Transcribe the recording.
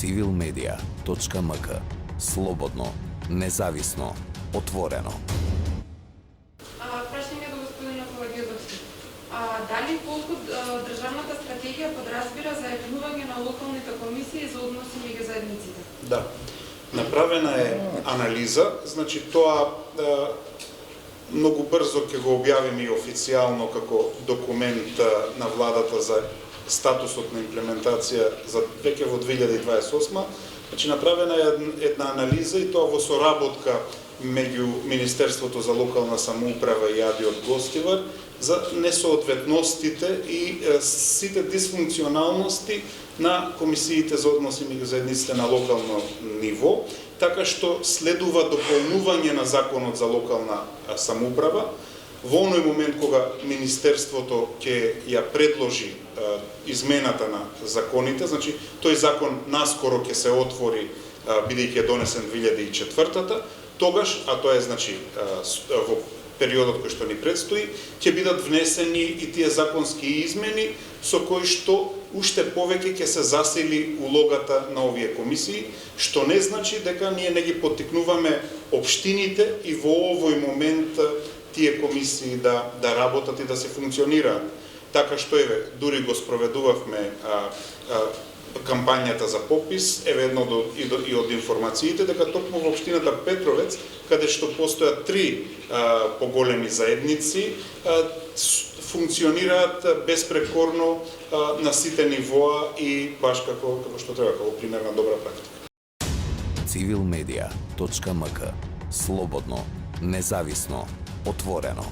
civilmedia.mk. Слободно, независно, отворено. Прашање до господина Коваѓедовски. Дали колку државната стратегија подразбира заеднување на локалните комисии за односи меѓу заедниците? Да. Направена е анализа, значи тоа многу брзо ќе го објавиме и официјално како документ на владата за статусот на имплементација за веќе во 2028. Значи направена е една анализа и тоа во соработка меѓу Министерството за локална самоуправа и АДИ од Гостивар за несоодветностите и сите дисфункционалности на комисиите за односи меѓу заедниците на локално ниво, така што следува дополнување на Законот за локална самоуправа. Во оној момент кога Министерството ќе ја предложи измената на законите, значи тој закон наскоро ќе се отвори бидејќи е донесен 2004-та, тогаш, а тоа е значи во периодот кој што ни предстои, ќе бидат внесени и тие законски измени со кои што уште повеќе ќе се засили улогата на овие комисии, што не значи дека ние не ги поттикнуваме општините и во овој момент тие комисии да работат и да се функционираат. Така што еве, дури го спроведувавме кампањата за попис, еве едно и од информациите, дека токму во општината Петровец, каде што постојат 3 поголеми заедници, функционираат беспрекорно на сите нивоа и баш како што треба, како пример на добра практика. civilmedia.mk. Слободно, независно, отворено.